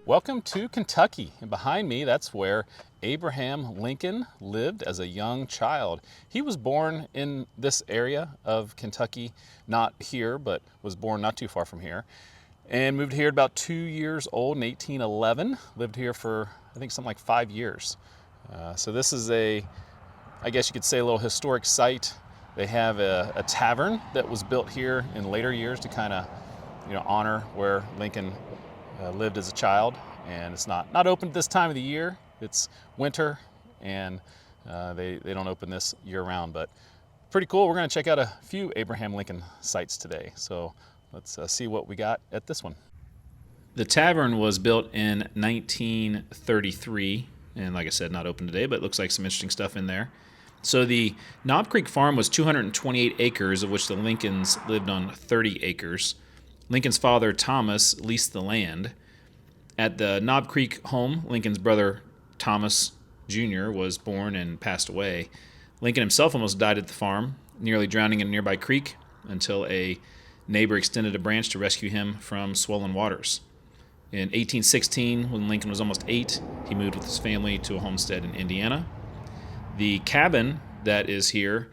Welcome to Kentucky, and behind me, that's where Abraham Lincoln lived as a young child. He was born in this area of Kentucky, not here, but was born not too far from here, and moved here at about 2 years old in 1811. Lived here for, I think, something like 5 years. So this is I guess you could say, a little historic site. They have a tavern that was built here in later years to kind of, honor where Lincoln lived as a child. And it's not open at this time of the year. It's winter, and they don't open this year round. But pretty cool. We're going to check out a few Abraham Lincoln sites today. So let's see what we got at this one. The tavern was built in 1933, and like I said, not open today, but it looks like some interesting stuff in there. So the Knob Creek farm was 228 acres, of which the Lincolns lived on 30 acres. Lincoln's father, Thomas, leased the land. At the Knob Creek home, Lincoln's brother, Thomas Jr., was born and passed away. Lincoln himself almost died at the farm, nearly drowning in a nearby creek, until a neighbor extended a branch to rescue him from swollen waters. In 1816, when Lincoln was almost 8, he moved with his family to a homestead in Indiana. The cabin that is here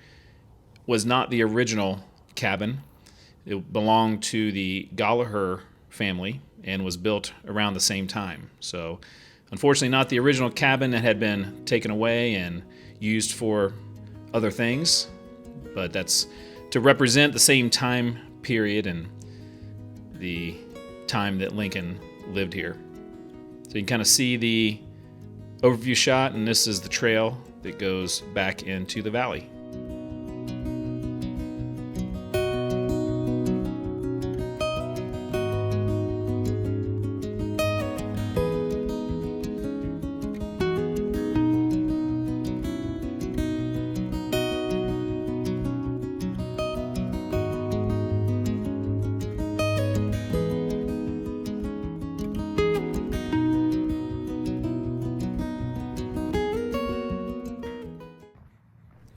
was not the original cabin. It belonged to the Gallagher family and was built around the same time. So, unfortunately, not the original cabin that had been taken away and used for other things, but that's to represent the same time period and the time that Lincoln lived here. So you can kind of see the overview shot, and this is the trail that goes back into the valley.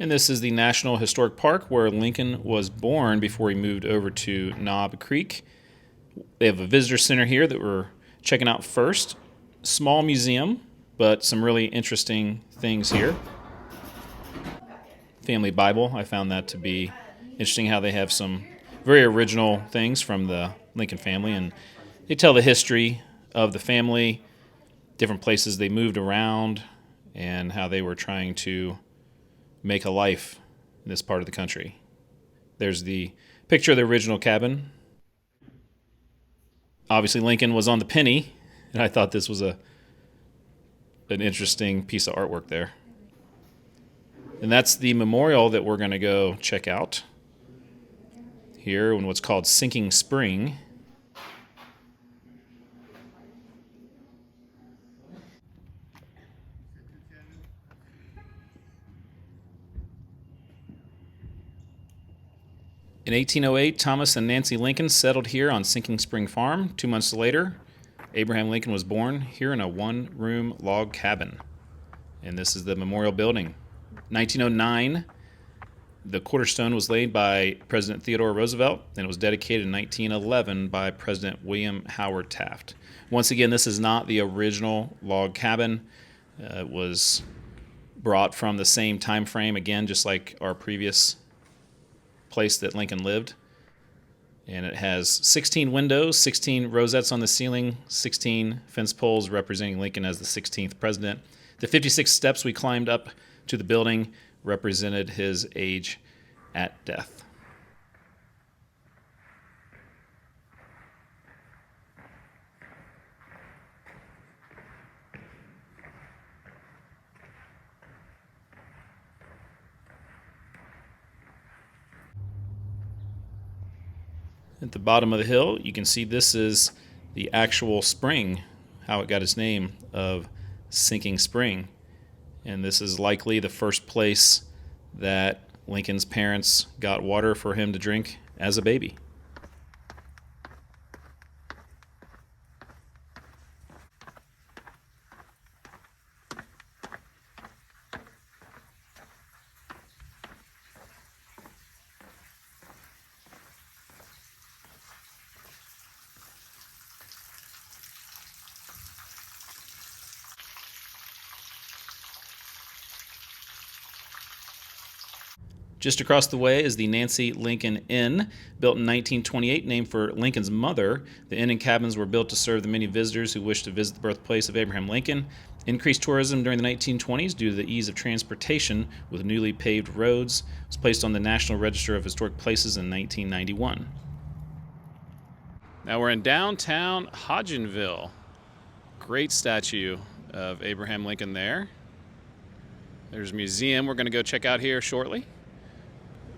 And this is the National Historic Park where Lincoln was born before he moved over to Knob Creek. They have a visitor center here that we're checking out first. Small museum, but some really interesting things here. Family Bible, I found that to be interesting how they have some very original things from the Lincoln family, and they tell the history of the family, different places they moved around, and how they were trying to make a life in this part of the country. There's the picture of the original cabin. Obviously, Lincoln was on the penny, and I thought this was an interesting piece of artwork there. And that's the memorial that we're going to go check out here in what's called Sinking Spring. In 1808, Thomas and Nancy Lincoln settled here on Sinking Spring Farm. 2 months later, Abraham Lincoln was born here in a one-room log cabin. And this is the memorial building. 1909, the cornerstone was laid by President Theodore Roosevelt, and it was dedicated in 1911 by President William Howard Taft. Once again, this is not the original log cabin. It was brought from the same time frame, again, just like our previous place that Lincoln lived. And it has 16 windows, 16 rosettes on the ceiling, 16 fence poles representing Lincoln as the 16th president. The 56 steps we climbed up to the building represented his age at death. At the bottom of the hill, you can see this is the actual spring, how it got its name of Sinking Spring. And this is likely the first place that Lincoln's parents got water for him to drink as a baby. Just across the way is the Nancy Lincoln Inn, built in 1928, named for Lincoln's mother. The inn and cabins were built to serve the many visitors who wished to visit the birthplace of Abraham Lincoln. Increased tourism during the 1920s due to the ease of transportation with newly paved roads. It was placed on the National Register of Historic Places in 1991. Now we're in downtown Hodgenville. Great statue of Abraham Lincoln there. There's a museum we're going to go check out here shortly.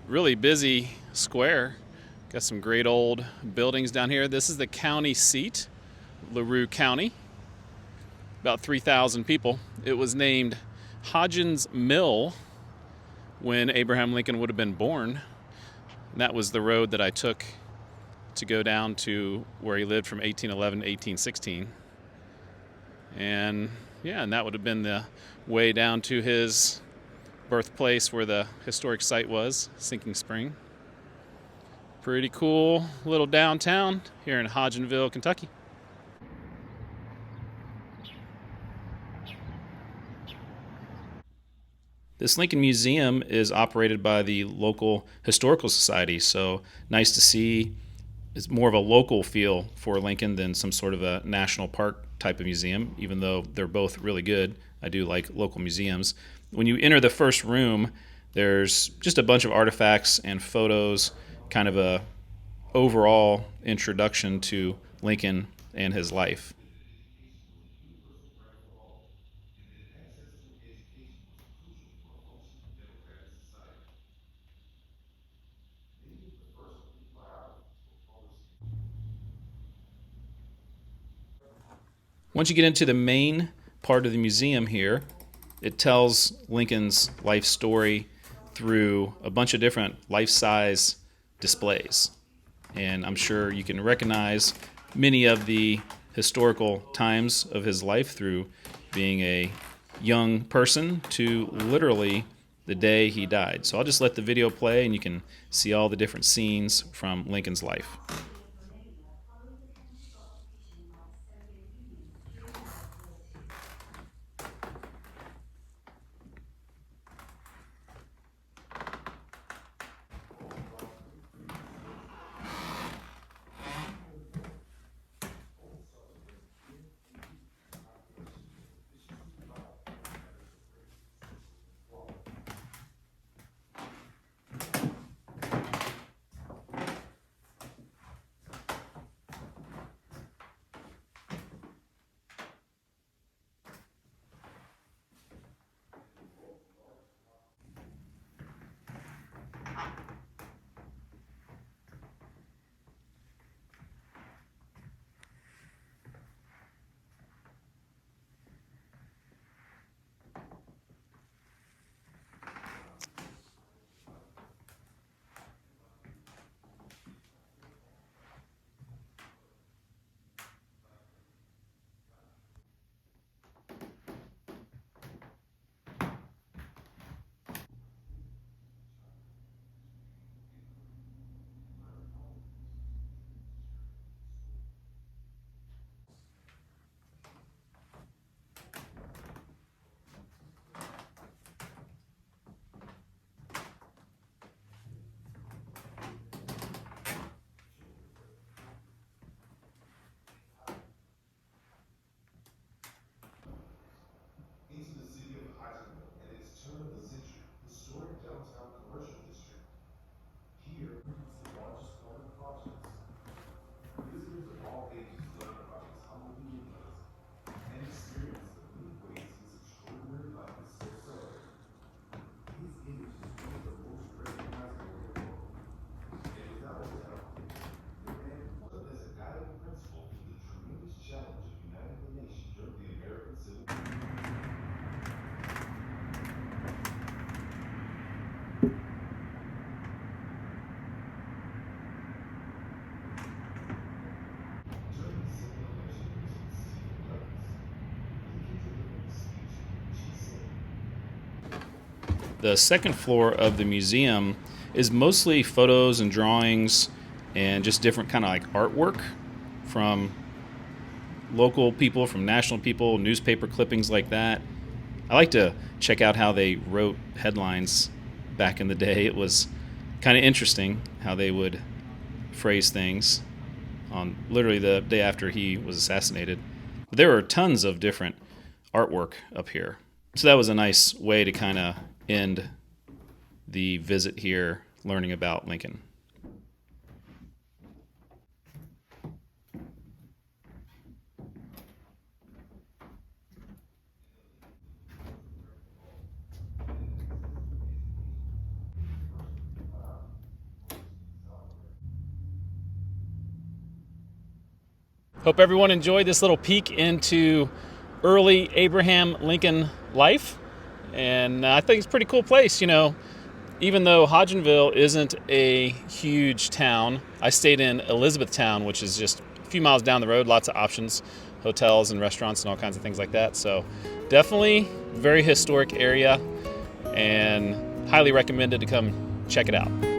Really busy square. Got some great old buildings down here. This is the county seat, LaRue County. About 3,000 people. It was named Hodgen's Mill when Abraham Lincoln would have been born. And that was the road that I took to go down to where he lived from 1811 to 1816. And that would have been the way down to his birthplace where the historic site was, Sinking Spring. Pretty cool little downtown here in Hodgenville, Kentucky. This Lincoln Museum is operated by the local historical society, so nice to see. It's more of a local feel for Lincoln than some sort of a national park type of museum, even though they're both really good. I do like local museums. When you enter the first room, there's just a bunch of artifacts and photos, kind of a overall introduction to Lincoln and his life. Once you get into the main part of the museum here, it tells Lincoln's life story through a bunch of different life-size displays. And I'm sure you can recognize many of the historical times of his life through being a young person to literally the day he died. So I'll just let the video play and you can see all the different scenes from Lincoln's life. Into the city of Hodgenville and its turn-of-the-century historic downtown commercial district. Here is the largest water projects. Visitors of all ages learn about its humble beginnings and experience the many ways his extraordinary life is so celebrated. His image is one of the most recognizable in the world. And without a doubt, the man was as a guiding principle in the tremendous challenge of uniting the nation during the American Civil War. The second floor of the museum is mostly photos and drawings and just different kind of like artwork from local people, from national people, newspaper clippings like that. I like to check out how they wrote headlines back in the day. It was kind of interesting how they would phrase things on literally the day after he was assassinated. There were tons of different artwork up here. So that was a nice way to kind of end the visit here, learning about Lincoln. Hope everyone enjoyed this little peek into early Abraham Lincoln life. And I think it's a pretty cool place. You know, even though Hodgenville isn't a huge town, I stayed in Elizabethtown, which is just a few miles down the road, lots of options, hotels and restaurants and all kinds of things like that. So definitely very historic area and highly recommended to come check it out.